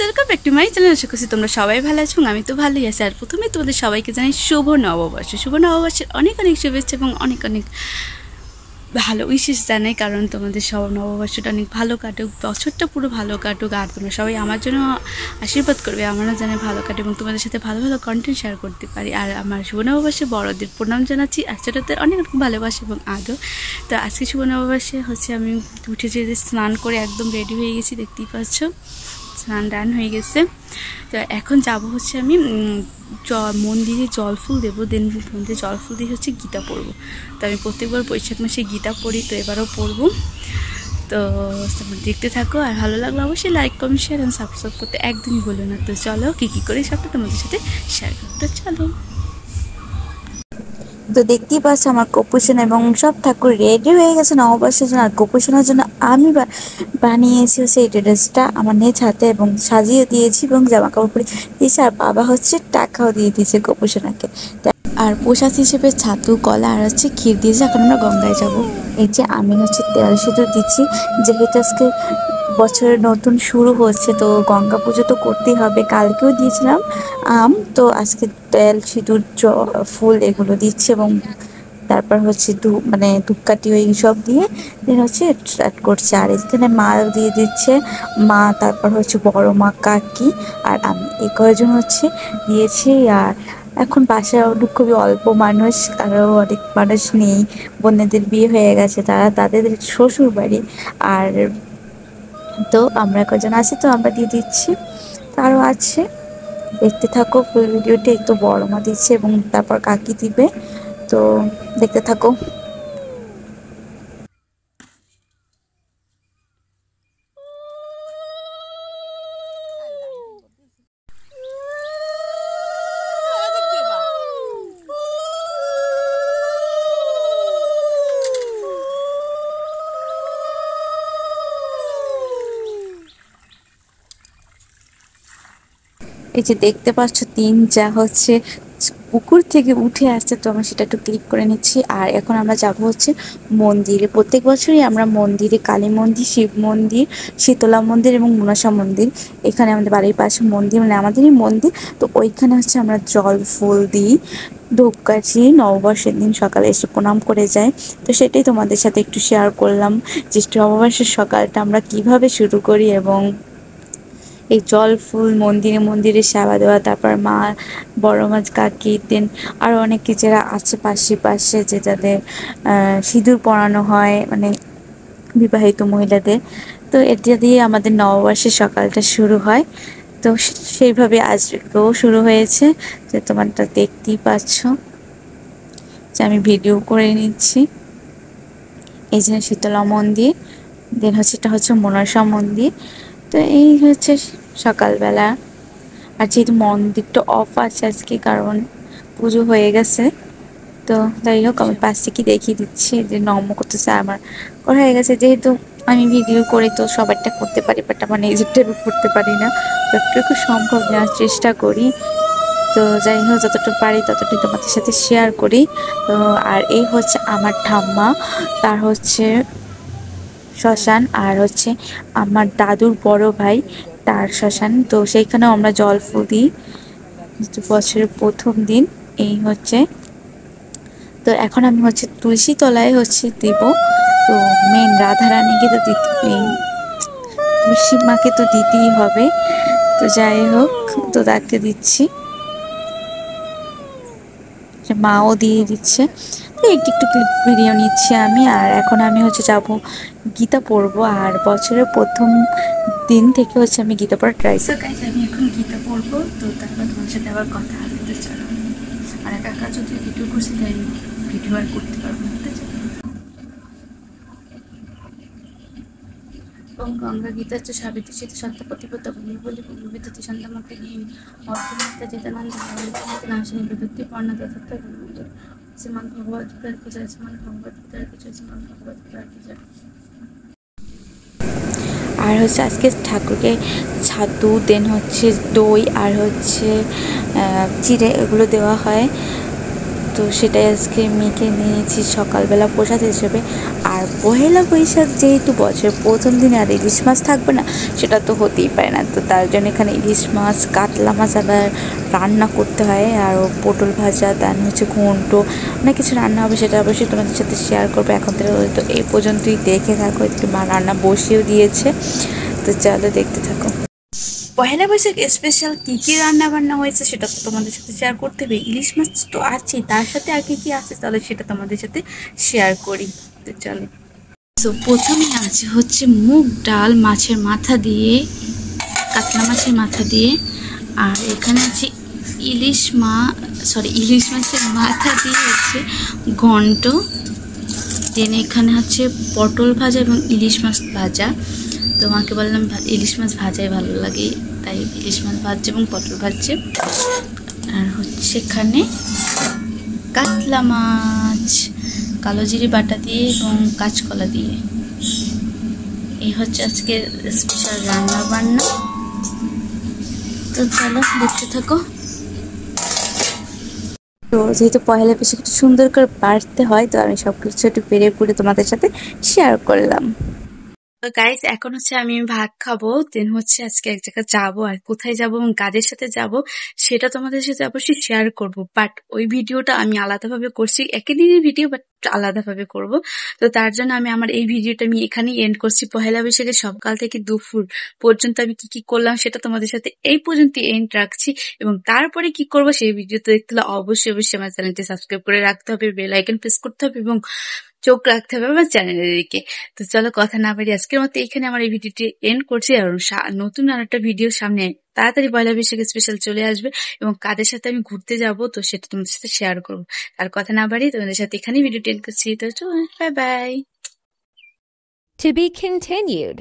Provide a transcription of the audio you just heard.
Welcome back to my channel. আশা করছি তোমরা সবাই ভালো আছো এবং আমি তো ভালোই আছি। আর প্রথমে তোমাদের সবাইকে জানাই শুভ নববর্ষ। শুভ নববর্ষের অনেক অনেক শুভেচ্ছা এবং অনেক অনেক ভালো উইশেস জানাই, কারণ তোমাদের সব নববর্ষটা অনেক ভালো কাটুক, বছরটা পুরো ভালো কাটুক। আর তোমরা সবাই আমার জন্য আশীর্বাদ করবে, আমারও জানে ভালো কাটে এবং তোমাদের সাথে ভালো ভালো কন্টেন্ট শেয়ার করতে পারি। আর আমার শুভ নববর্ষে বড়দের প্রণাম জানাচ্ছি, আর ছোটদের অনেক অনেক ভালোবাসা এবং আদর। তো আজকে শুভ নববর্ষে আমি উঠে যে স্নান করে একদম রেডি হয়ে গেছি, দেখতেই পাচ্ছ স্নান টান হয়ে গেছে। তো এখন যাব আমি মন্দিরে জল ফুল দেবো, দেন মন্দিরে জল ফুল দিয়ে গীতা পড়বো। তো আমি প্রত্যেকবার বৈশাখ মাসে গীতা পড়ি, তো এবারও পড়বো। তো দেখতে থাকো, আর ভালো লাগলো অবশ্যই like comment share and subscribe করতে একদমই ভুলো না। তো চলো কী করি সবটা তোমাদের সাথে শেয়ার করতে চলো। তো দেখতেই পাচ্ছ আমার গোপুসোনা এবং সব ঠাকুর রেডি হয়ে গেছে নববর্ষের জন্য। আর গোপুসোনার জন্য আমি বানিয়েছি এই ড্রেসটা আমার নিজ হাতে এবং সাজিয়ে দিয়েছি এবং জামা কাপড় পরে দিয়েছি। আর বাবা টাকাও দিয়ে দিয়েছে গোপুসোনাকে। আর প্রসাদ হিসেবে ছাতু কলা আর ক্ষীর দিয়েছে। এখন আমরা গঙ্গায় যাব। এই যে আমি তেল সিঁদুর দিচ্ছি, যেহেতু আজকে বছরের নতুন শুরু হচ্ছে, তো গঙ্গা পুজো তো করতেই হবে। কালকেও দিয়েছিলাম তো আজকে তেল সিঁদুর ফুল এগুলো দিচ্ছে এবং তারপর ধূপকাঠি ওই সব দিয়ে দেন স্টার্ট করছে। আর এখানে মা দিয়ে দিচ্ছে, মা তারপর বড় মা কাকি আর আমি এই কয়েকজন দিয়েছি। আর এখন বাসায় খুবই অল্প মানুষ, আরও অনেক মানুষ নেই, বোনেদের বিয়ে হয়ে গেছে, তারা তাদের শ্বশুর বাড়ি। আর তো আমরা কজন আছি, তো আমরা দিয়ে দিচ্ছি। আরও আছে, দেখতে থাকো ফুল ভিডিওটি। একটু বড় মা দিচ্ছে এবং তারপর কাকি দিবে, তো দেখতে থাকো। এই যে দেখতে পাচ্ছ তিন যা পুকুর থেকে উঠে আসছে, তো আমরা সেটা একটু ক্লিক করে নিচ্ছি। আর এখন আমরা যাব মন্দিরে। প্রত্যেক বছরই আমরা মন্দিরে কালী মন্দির, শিব মন্দির, শীতলা মন্দির এবং মনসা মন্দির, এখানে আমাদের বাড়ির পাশে মন্দির, আমাদেরই মন্দির, তো ওইখানে আমরা জল ফুল দিই, ধূপকাঠি নববর্ষের দিন সকালে এসে প্রণাম করে যাই। তো সেটাই তোমাদের সাথে একটু শেয়ার করলাম যে নববর্ষের সকালটা আমরা কিভাবে শুরু করি এবং এই জল ফুল মন্দিরে মন্দিরে সেবা দেওয়া, তারপর মা বড় মাছ কাকি দেন আরও অনেকে যারা আছে পাশে যে যাদের সিঁদুর পরানো হয়, বিবাহিত মহিলাদের। তো এটা দিয়ে আমাদের নববর্ষের সকালটা শুরু হয়। তো সেইভাবে আজকেও শুরু হয়েছে, যে তোমারটা দেখতেই পাচ্ছ যে আমি ভিডিও করে নিচ্ছি। এই যে শীতলা মন্দির, দেন এটা মনসা মন্দির। তো এই সকালবেলা। আর যেহেতু মন্দিরটা অফ আছে আজকে, কারণ পুজো হয়ে গেছে, তো যাই হোক আমি পাশ থেকে দেখিয়ে দিচ্ছি যে নম করতেছে আমার করা হয়ে গেছে। যেহেতু আমি ভিডিও করে তো সবারটা করতে পারি, বাট আমার নিজেরটা করতে পারি না, যতটুকু সম্ভব নেওয়ার চেষ্টা করি। তো যাই হোক যতটুকু পারি ততটুকু তোমাদের সাথে শেয়ার করি। তো আর এই আমার ঠাম্মা, তার শ্মশান, আর আমার দাদুর বড় ভাই তার শ্মশান। তো সেইখানেও আমরা জল ফুল দিই বছরের প্রথম দিন। এই তো এখন আমি তুলসী তলায় দিব। তো মেন রাধারানীকে তো তুলসী মাকে তো দিতেই হবে। তো যাই হোক তো তাকে দিচ্ছি, মাও দিয়ে দিচ্ছে। তো একটু ভিডিও নিচ্ছি আমি। আর এখন আমি যাব গীতা পড়বো। আর বছরের প্রথম দিন থেকে আমি গীতা পড়া ট্রাই করি। আমি এখন গীতা পড়বো, তো তারপর তোমার সাথে আবার কথা বলতে চলো। আর একা যদি ভিডিও করছি তাই ভিডিও আর করতে পারবো না। ওম গঙ্গা গীতা সাবিত্রী শীত সত্যপতিপত ভূমিবলী ভূমিবিদ্যুতি সন্ধ্যামুক্তি গৃহিণী অর্থমুক্তা চেতনানন্দ নাশিনী বিদ্যুতি পর্ণা তথা শ্রীমদ ভগবত গীতার কি জয়, শ্রীমদ ভগবত গীতার কি জয়, শ্রীমদ ভগবত গীতার কি জয়। আর আজকে ঠাকুরকে ছাতু দেন দই আর চিড়ে এগুলো দেওয়া হয়। তো তো সেটাই আজকে মেখে নিয়েছি সকালবেলা প্রসাদ হিসেবে। আর পহেলা বৈশাখ যেহেতু বছরের প্রথম দিনে আর ইলিশ মাছ থাকবে না সেটা তো হতেই পারে না, তো তার জন্য এখানে ইলিশ মাছ, কাতলা মাছ আবার রান্না করতে হয়, আর পটল ভাজা, দেন হচ্ছে ঘন্ট, অনেক কিছু রান্না হবে, সেটা অবশ্যই তোমাদের সাথে শেয়ার করবো। এখন থেকে তো এই পর্যন্তই দেখে থাকো, একটু মা রান্না বসিয়েও দিয়েছে, তো চলো দেখতে থাকো। পয়লা বৈশাখ স্পেশাল কী কী রান্না বান্না হয়েছে সেটা তো তোমাদের সাথে শেয়ার করতে হবে। ইলিশ মাছ তো আছে, তার সাথে আর কী কী আছে তাহলে সেটা তোমাদের সাথে শেয়ার করি। তো চলো, তো প্রথমে আছে হচ্ছে মুগ ডাল মাছের মাথা দিয়ে, কাতলা মাছের মাথা দিয়ে, আর এখানে আছে ইলিশ মাছের মাথা দিয়ে হচ্ছে ঘন্ট, দেন এখানে হচ্ছে পটল ভাজা এবং ইলিশ মাছ ভাজা। তো মাকে বললাম ইলিশ মাছ ভাজাই ভালো লাগে, তাই ইলিশ মাছ ভাজছে এবং পটল ভাজছে। আর হচ্ছে এখানে কাতলা মাছ কালো জিরে বাটা দিয়ে এবং কাঁচকলা দিয়ে। এই হচ্ছে আজকে স্পেশাল রান্না বান্না। তো চলো দেখতে থাকো। তো যেহেতু পয়লা বৈশাখ একটু সুন্দর করে পারতে হয়, তো আমি সব কিছু একটু পেরে পুরে তোমাদের সাথে শেয়ার করলাম। তো গাইস, এখন হচ্ছে আমি ভাত খাবো, দেন হচ্ছে আজকে এক জায়গায় যাবো, আর কোথায় যাবো এবং কাদের সাথে যাব সেটা তোমাদের সাথে অবশ্যই শেয়ার করব। বাট ওই ভিডিওটা আমি আলাদাভাবে করছি, একই দিনের ভিডিও বাট আলাদাভাবে করব। তো তার জন্য আমি আমার এই ভিডিওটা আমি এখানেই এন্ড করছি। পহেলা বৈশাখের সকাল থেকে দুপুর পর্যন্ত আমি কি কি করলাম সেটা তোমাদের সাথে এই পর্যন্ত এন্ড রাখছি, এবং তারপরে কি করব সেই ভিডিওতে দেখতে হলে অবশ্যই আমার চ্যানেলটি সাবস্ক্রাইব করে রাখতে হবে, বেল আইকন প্রেস করতে হবে এবং চোখ রাখতে হবে আমার চ্যানেলের দিকে। তো চলো কথা না বাড়ি আজকের মতো এখানে আমার এই ভিডিওটি এন্ড করছি। আর নতুন আর একটা ভিডিও সামনে তাড়াতাড়ি পয়লা বৈশাখ স্পেশাল চলে আসবে, এবং কাদের সাথে আমি ঘুরতে যাব তো সেটা তোমাদের সাথে শেয়ার করবো। আর কথা না বাড়ি তোমাদের সাথে এখানেই ভিডিওটি এন্ড করছি। তো bye bye. To be continued.